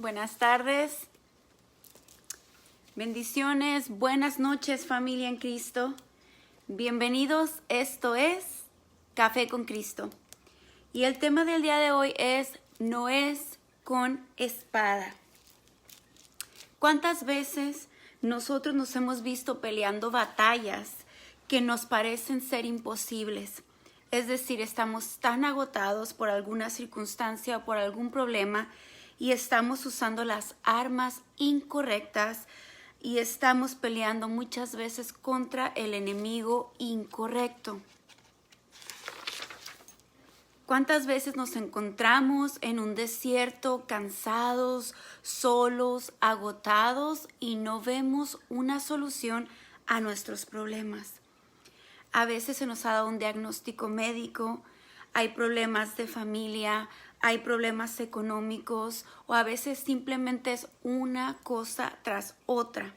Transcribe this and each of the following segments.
Buenas tardes, bendiciones, buenas noches familia en Cristo. Bienvenidos, esto es Café con Cristo. Y el tema del día de hoy no es con espada. ¿Cuántas veces nosotros nos hemos visto peleando batallas que nos parecen ser imposibles? Es decir, estamos tan agotados por alguna circunstancia o por algún problema y estamos usando las armas incorrectas y estamos peleando muchas veces contra el enemigo incorrecto. ¿Cuántas veces nos encontramos en un desierto, cansados, solos, agotados y no vemos una solución a nuestros problemas? A veces se nos ha dado un diagnóstico médico, hay problemas de familia, hay problemas económicos o a veces simplemente es una cosa tras otra.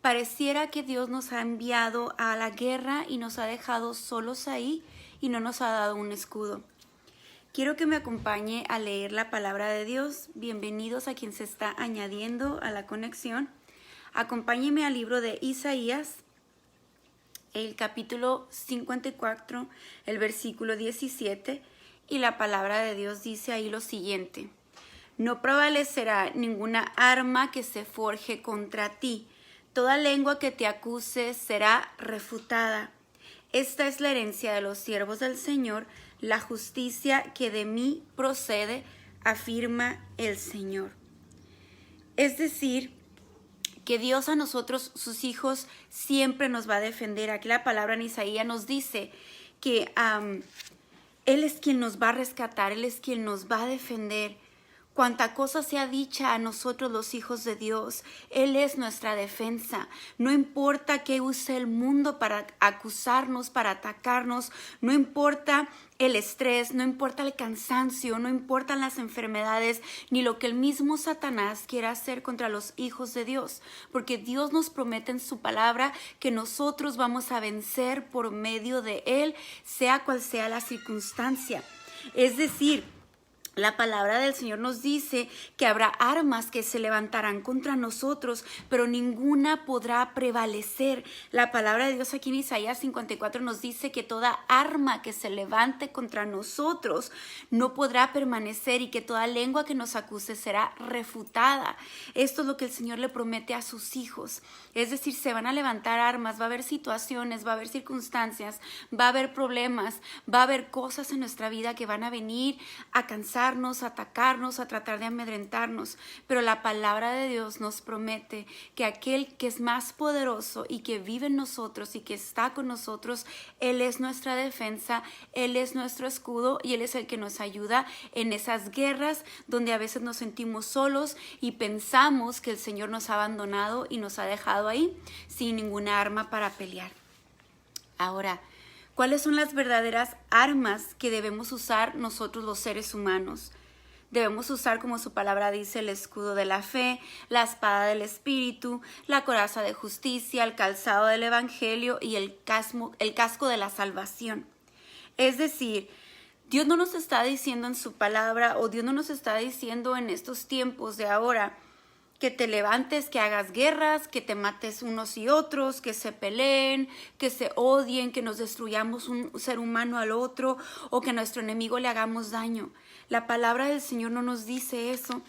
Pareciera que Dios nos ha enviado a la guerra y nos ha dejado solos ahí y no nos ha dado un escudo. Quiero que me acompañe a leer la palabra de Dios. Bienvenidos a quien se está añadiendo a la conexión. Acompáñeme al libro de Isaías, el capítulo 54, el versículo 17, y la palabra de Dios dice ahí lo siguiente: No prevalecerá ninguna arma que se forje contra ti, toda lengua que te acuse será refutada. Esta es la herencia de los siervos del Señor, la justicia que de mí procede, afirma el Señor. Es decir, que Dios a nosotros, sus hijos, siempre nos va a defender. Aquí la palabra en Isaías nos dice que Él es quien nos va a rescatar, Él es quien nos va a defender. Cuanta cosa sea dicha a nosotros los hijos de Dios, Él es nuestra defensa. No importa qué use el mundo para acusarnos, para atacarnos, no importa el estrés, no importa el cansancio, no importan las enfermedades, ni lo que el mismo Satanás quiera hacer contra los hijos de Dios, porque Dios nos promete en su palabra que nosotros vamos a vencer por medio de Él, sea cual sea la circunstancia. Es decir, la palabra del Señor nos dice que habrá armas que se levantarán contra nosotros, pero ninguna podrá prevalecer. La palabra de Dios aquí en Isaías 54 nos dice que toda arma que se levante contra nosotros no podrá permanecer y que toda lengua que nos acuse será refutada. Esto es lo que el Señor le promete a sus hijos. Es decir, se van a levantar armas, va a haber situaciones, va a haber circunstancias, va a haber problemas, va a haber cosas en nuestra vida que van a venir a cansar, a atacarnos, a tratar de amedrentarnos, pero la palabra de Dios nos promete que aquel que es más poderoso y que vive en nosotros y que está con nosotros, Él es nuestra defensa, Él es nuestro escudo y Él es el que nos ayuda en esas guerras donde a veces nos sentimos solos y pensamos que el Señor nos ha abandonado y nos ha dejado ahí sin ninguna arma para pelear. Ahora, ¿cuáles son las verdaderas armas que debemos usar nosotros los seres humanos? Debemos usar, como su palabra dice, el escudo de la fe, la espada del Espíritu, la coraza de justicia, el calzado del Evangelio y el casco de la salvación. Es decir, Dios no nos está diciendo en su palabra, o Dios no nos está diciendo en estos tiempos de ahora, que te levantes, que hagas guerras, que te mates unos y otros, que se peleen, que se odien, que nos destruyamos un ser humano al otro o que a nuestro enemigo le hagamos daño. La palabra del Señor no nos dice eso.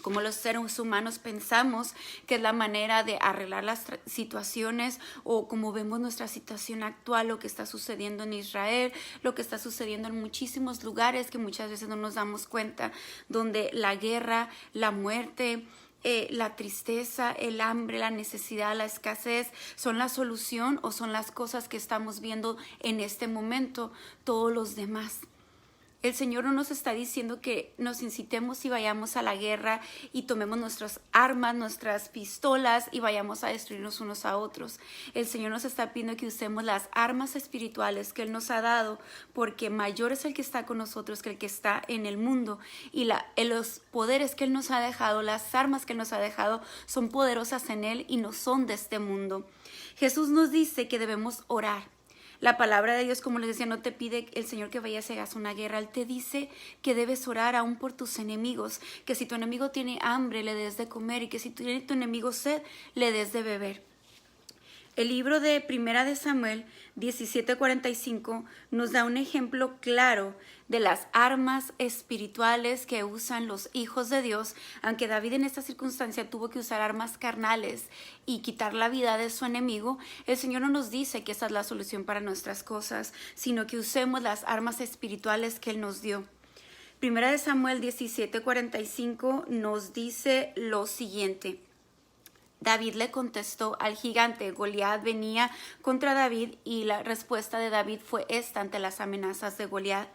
Como los seres humanos pensamos que es la manera de arreglar las situaciones, o como vemos nuestra situación actual, lo que está sucediendo en Israel, lo que está sucediendo en muchísimos lugares que muchas veces no nos damos cuenta, donde la guerra, la muerte, la tristeza, el hambre, la necesidad, la escasez son la solución o son las cosas que estamos viendo en este momento. Todos los demás. El Señor no nos está diciendo que nos incitemos y vayamos a la guerra y tomemos nuestras armas, nuestras pistolas y vayamos a destruirnos unos a otros. El Señor nos está pidiendo que usemos las armas espirituales que Él nos ha dado, porque mayor es el que está con nosotros que el que está en el mundo. Y los poderes que Él nos ha dejado, las armas que Él nos ha dejado, son poderosas en Él y no son de este mundo. Jesús nos dice que debemos orar. La palabra de Dios, como les decía, no te pide el Señor que vayas y hagas una guerra. Él te dice que debes orar aún por tus enemigos, que si tu enemigo tiene hambre, le des de comer, y que si tiene tu enemigo sed, le des de beber. El libro de Primera de Samuel 17:45 nos da un ejemplo claro de las armas espirituales que usan los hijos de Dios, aunque David en esta circunstancia tuvo que usar armas carnales y quitar la vida de su enemigo. El Señor no nos dice que esa es la solución para nuestras cosas, sino que usemos las armas espirituales que Él nos dio. Primera de Samuel 17:45 nos dice lo siguiente. David le contestó al gigante. Goliat venía contra David y la respuesta de David fue esta ante las amenazas de Goliat.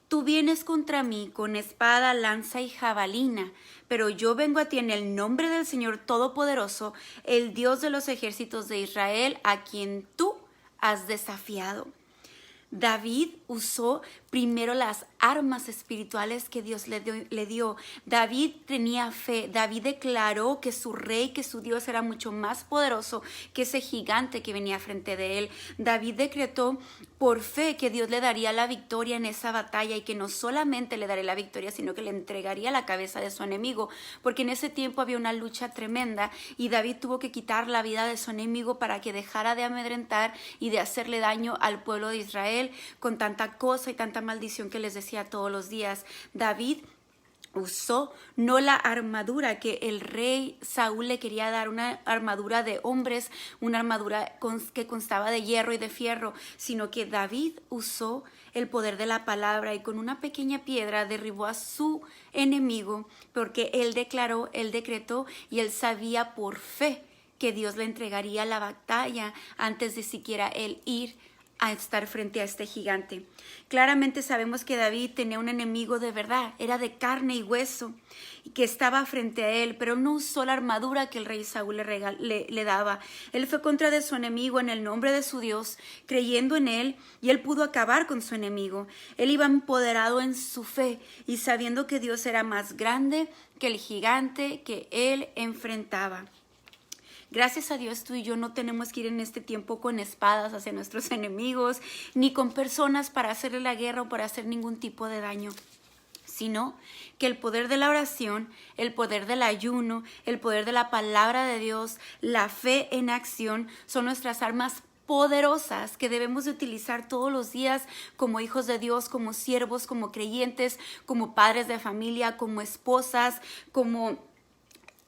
Tú vienes contra mí con espada, lanza y jabalina, pero yo vengo a ti en el nombre del Señor Todopoderoso, el Dios de los ejércitos de Israel, a quien tú has desafiado. David usó primero las armas espirituales que Dios le dio. David tenía fe. David declaró que su rey, que su Dios era mucho más poderoso que ese gigante que venía frente de él. David decretó por fe que Dios le daría la victoria en esa batalla y que no solamente le daría la victoria, sino que le entregaría la cabeza de su enemigo, porque en ese tiempo había una lucha tremenda y David tuvo que quitar la vida de su enemigo para que dejara de amedrentar y de hacerle daño al pueblo de Israel con tanta cosa y tanta maldición que les decía todos los días. David usó no la armadura que el rey Saúl le quería dar, una armadura de hombres, una armadura que constaba de hierro y de fierro, sino que David usó el poder de la palabra y con una pequeña piedra derribó a su enemigo, porque él declaró, él decretó y él sabía por fe que Dios le entregaría la batalla antes de siquiera él ir a estar frente a este gigante. Claramente sabemos que David tenía un enemigo de verdad, era de carne y hueso, y que estaba frente a él, pero no usó la armadura que el rey Saúl le daba. Él fue contra de su enemigo en el nombre de su Dios, creyendo en él, y él pudo acabar con su enemigo. Él iba empoderado en su fe y sabiendo que Dios era más grande que el gigante que él enfrentaba. Gracias a Dios, tú y yo no tenemos que ir en este tiempo con espadas hacia nuestros enemigos, ni con personas para hacerle la guerra o para hacer ningún tipo de daño, sino que el poder de la oración, el poder del ayuno, el poder de la palabra de Dios, la fe en acción son nuestras armas poderosas que debemos de utilizar todos los días como hijos de Dios, como siervos, como creyentes, como padres de familia, como esposas, como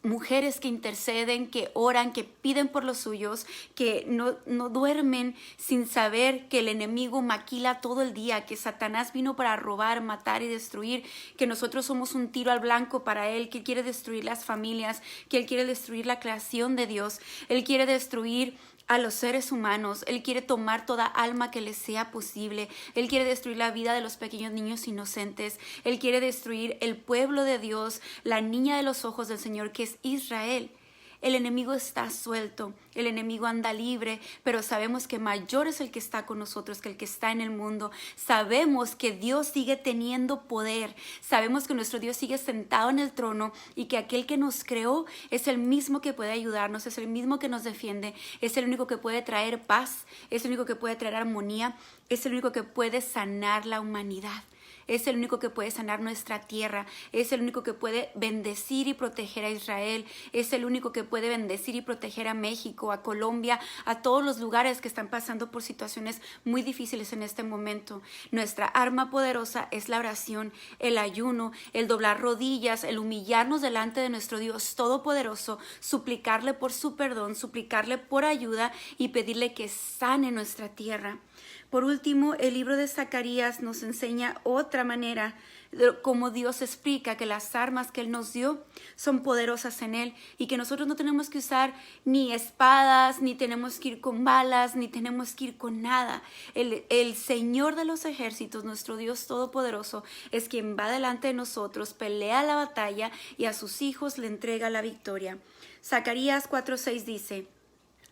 mujeres que interceden, que oran, que piden por los suyos, que no duermen sin saber que el enemigo maquila todo el día, que Satanás vino para robar, matar y destruir, que nosotros somos un tiro al blanco para él, que quiere destruir las familias, que él quiere destruir la creación de Dios, él quiere destruir a los seres humanos, él quiere tomar toda alma que le sea posible, él quiere destruir la vida de los pequeños niños inocentes, él quiere destruir el pueblo de Dios, la niña de los ojos del Señor que es Israel. El enemigo está suelto, el enemigo anda libre, pero sabemos que mayor es el que está con nosotros que el que está en el mundo. Sabemos que Dios sigue teniendo poder, sabemos que nuestro Dios sigue sentado en el trono y que aquel que nos creó es el mismo que puede ayudarnos, es el mismo que nos defiende, es el único que puede traer paz, es el único que puede traer armonía, es el único que puede sanar la humanidad. Es el único que puede sanar nuestra tierra, es el único que puede bendecir y proteger a Israel, es el único que puede bendecir y proteger a México, a Colombia, a todos los lugares que están pasando por situaciones muy difíciles en este momento. Nuestra arma poderosa es la oración, el ayuno, el doblar rodillas, el humillarnos delante de nuestro Dios Todopoderoso, suplicarle por su perdón, suplicarle por ayuda y pedirle que sane nuestra tierra. Por último, el libro de Zacarías nos enseña otra manera de cómo Dios explica que las armas que Él nos dio son poderosas en Él y que nosotros no tenemos que usar ni espadas, ni tenemos que ir con balas, ni tenemos que ir con nada. El Señor de los ejércitos, nuestro Dios Todopoderoso, es quien va delante de nosotros, pelea la batalla y a sus hijos le entrega la victoria. Zacarías 4:6 dice: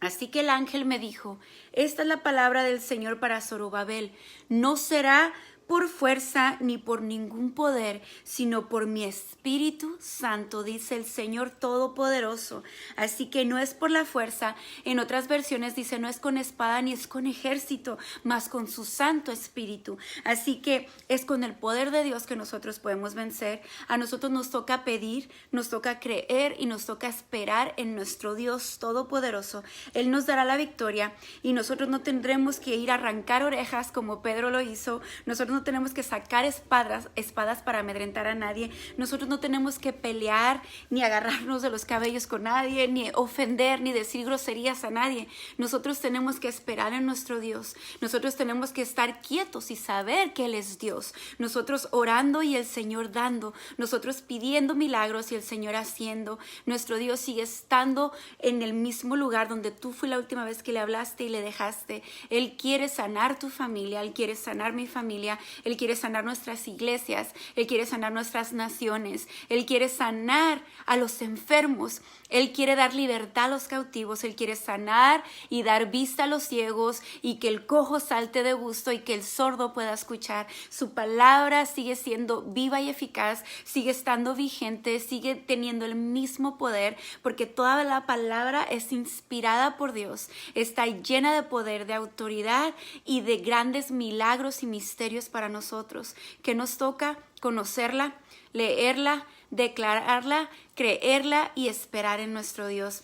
Así que el ángel me dijo: esta es la palabra del Señor para Zorobabel. No será por fuerza ni por ningún poder, sino por mi Espíritu Santo, dice el Señor Todopoderoso. Así que no es por la fuerza. En otras versiones dice, no es con espada ni es con ejército, mas con su Santo Espíritu. Así que es con el poder de Dios que nosotros podemos vencer. A nosotros nos toca pedir, nos toca creer y nos toca esperar en nuestro Dios Todopoderoso. Él nos dará la victoria y nosotros no tendremos que ir a arrancar orejas como Pedro lo hizo. Nosotros no tenemos que sacar espadas para amedrentar a nadie. Nosotros no tenemos que pelear ni agarrarnos de los cabellos con nadie, ni ofender, ni decir groserías a nadie. Nosotros tenemos que esperar en nuestro Dios. Nosotros tenemos que estar quietos y saber que Él es Dios. Nosotros orando y el Señor dando. Nosotros pidiendo milagros y el Señor haciendo. Nuestro Dios sigue estando en el mismo lugar donde tú fue la última vez que le hablaste y le dejaste. Él quiere sanar tu familia. Él quiere sanar mi familia. Él quiere sanar nuestras iglesias. Él quiere sanar nuestras naciones. Él quiere sanar a los enfermos. Él quiere dar libertad a los cautivos. Él quiere sanar y dar vista a los ciegos y que el cojo salte de gusto y que el sordo pueda escuchar. Su palabra sigue siendo viva y eficaz, sigue estando vigente, sigue teniendo el mismo poder, porque toda la palabra es inspirada por Dios, está llena de poder, de autoridad y de grandes milagros y misterios para nosotros, que nos toca conocerla, leerla, declararla, creerla y esperar en nuestro Dios.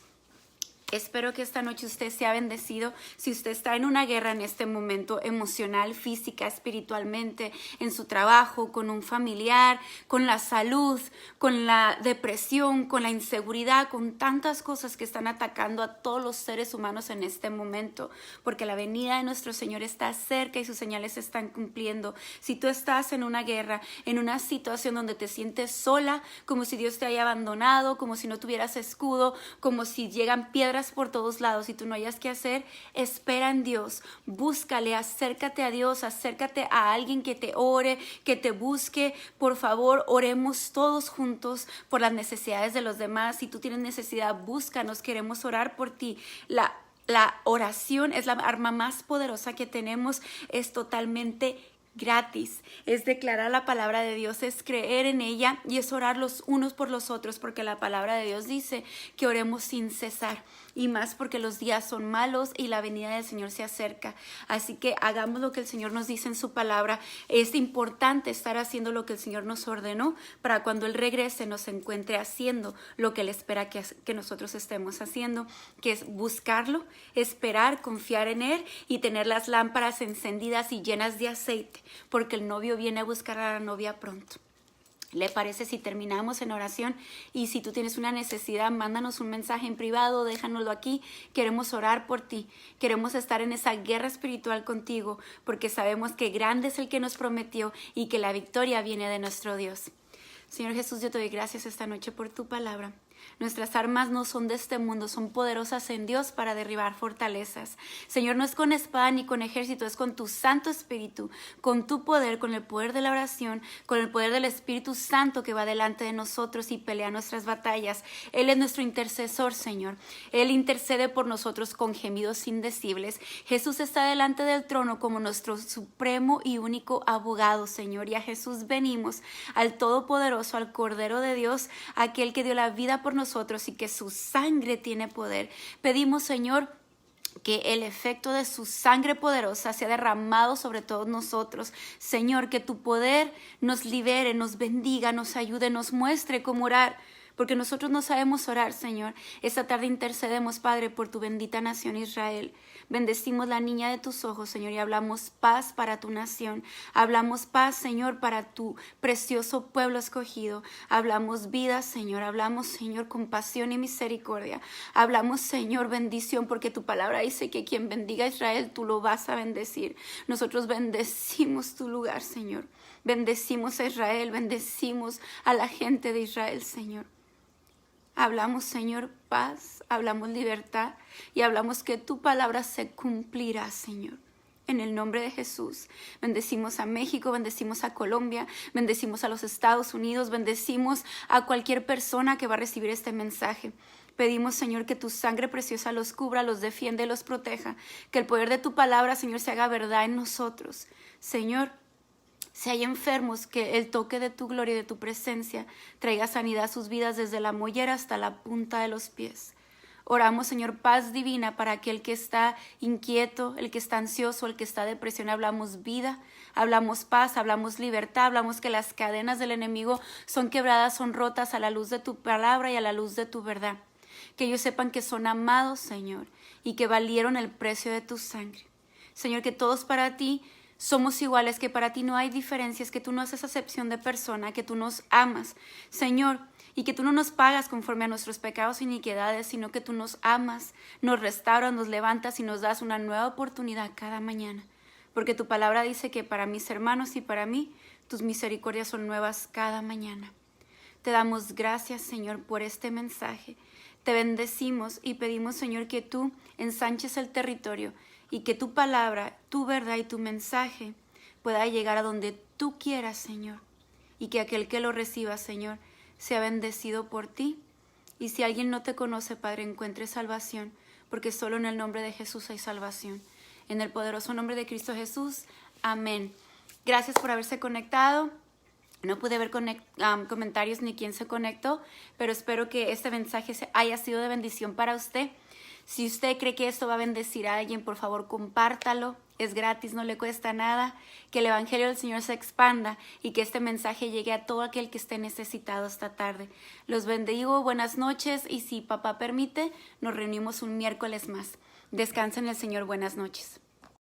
Espero que esta noche usted sea bendecido. Si usted está en una guerra en este momento, emocional, física, espiritualmente, en su trabajo, con un familiar, con la salud, con la depresión, con la inseguridad, con tantas cosas que están atacando a todos los seres humanos en este momento, porque la venida de nuestro Señor está cerca y sus señales se están cumpliendo. Si tú estás en una guerra, en una situación donde te sientes sola, como si Dios te haya abandonado, como si no tuvieras escudo, como si llegan piedras por todos lados y tú no hayas qué hacer, espera en Dios, búscale, acércate a Dios, acércate a alguien que te ore, que te busque. Por favor, oremos todos juntos por las necesidades de los demás. Si tú tienes necesidad, búscanos, queremos orar por ti. La oración es la arma más poderosa que tenemos, es totalmente gratis, es declarar la palabra de Dios, es creer en ella y es orar los unos por los otros, porque la palabra de Dios dice que oremos sin cesar, y más porque los días son malos y la venida del Señor se acerca. Así que hagamos lo que el Señor nos dice en su palabra. Es importante estar haciendo lo que el Señor nos ordenó para cuando Él regrese nos encuentre haciendo lo que Él espera que nosotros estemos haciendo, que es buscarlo, esperar, confiar en Él y tener las lámparas encendidas y llenas de aceite, porque el novio viene a buscar a la novia pronto. ¿Le parece si terminamos en oración? Y si tú tienes una necesidad, mándanos un mensaje en privado, déjanoslo aquí. Queremos orar por ti. Queremos estar en esa guerra espiritual contigo, porque sabemos que grande es el que nos prometió y que la victoria viene de nuestro Dios. Señor Jesús, yo te doy gracias esta noche por tu palabra. Nuestras armas no son de este mundo, son poderosas en Dios para derribar fortalezas. Señor, no es con espada ni con ejército, es con tu Santo Espíritu, con tu poder, con el poder de la oración, con el poder del Espíritu Santo que va delante de nosotros y pelea nuestras batallas. Él es nuestro intercesor, Señor. Él intercede por nosotros con gemidos indecibles. Jesús está delante del trono como nuestro supremo y único abogado, Señor. Y a Jesús venimos, al Todopoderoso, al Cordero de Dios, aquel que dio la vida por nosotros y que su sangre tiene poder. Pedimos, Señor, que el efecto de su sangre poderosa sea derramado sobre todos nosotros. Señor, que tu poder nos libere, nos bendiga, nos ayude, nos muestre cómo orar, porque nosotros no sabemos orar, Señor. Esta tarde intercedemos, Padre, por tu bendita nación Israel. Bendecimos la niña de tus ojos, Señor, y hablamos paz para tu nación. Hablamos paz, Señor, para tu precioso pueblo escogido. Hablamos vida, Señor. Hablamos, Señor, compasión y misericordia. Hablamos, Señor, bendición, porque tu palabra dice que quien bendiga a Israel, tú lo vas a bendecir. Nosotros bendecimos tu lugar, Señor. Bendecimos a Israel, bendecimos a la gente de Israel, Señor. Hablamos, Señor, paz, hablamos libertad y hablamos que tu palabra se cumplirá, Señor. En el nombre de Jesús, bendecimos a México, bendecimos a Colombia, bendecimos a los Estados Unidos, bendecimos a cualquier persona que va a recibir este mensaje. Pedimos, Señor, que tu sangre preciosa los cubra, los defienda y los proteja. Que el poder de tu palabra, Señor, se haga verdad en nosotros. Señor, Si hay enfermos, que el toque de tu gloria y de tu presencia traiga sanidad a sus vidas desde la mollera hasta la punta de los pies. Oramos, Señor, paz divina para aquel que está inquieto, el que está ansioso, el que está en depresión. Hablamos vida, hablamos paz, hablamos libertad, hablamos que las cadenas del enemigo son quebradas, son rotas a la luz de tu palabra y a la luz de tu verdad. Que ellos sepan que son amados, Señor, y que valieron el precio de tu sangre. Señor, que todos para ti somos iguales, que para ti no hay diferencias, que tú no haces acepción de persona, que tú nos amas, Señor, y que tú no nos pagas conforme a nuestros pecados e iniquidades, sino que tú nos amas, nos restauras, nos levantas y nos das una nueva oportunidad cada mañana. Porque tu palabra dice que para mis hermanos y para mí, tus misericordias son nuevas cada mañana. Te damos gracias, Señor, por este mensaje. Te bendecimos y pedimos, Señor, que tú ensanches el territorio y que tu palabra, tu verdad y tu mensaje pueda llegar a donde tú quieras, Señor. Y que aquel que lo reciba, Señor, sea bendecido por ti. Y si alguien no te conoce, Padre, encuentre salvación, porque solo en el nombre de Jesús hay salvación. En el poderoso nombre de Cristo Jesús. Amén. Gracias por haberse conectado. No pude ver comentarios ni quién se conectó, pero espero que este mensaje haya sido de bendición para usted. Si usted cree que esto va a bendecir a alguien, por favor, compártalo. Es gratis, no le cuesta nada. Que el evangelio del Señor se expanda y que este mensaje llegue a todo aquel que esté necesitado esta tarde. Los bendigo, buenas noches, y si papá permite, nos reunimos un miércoles más. Descansen en el Señor, buenas noches.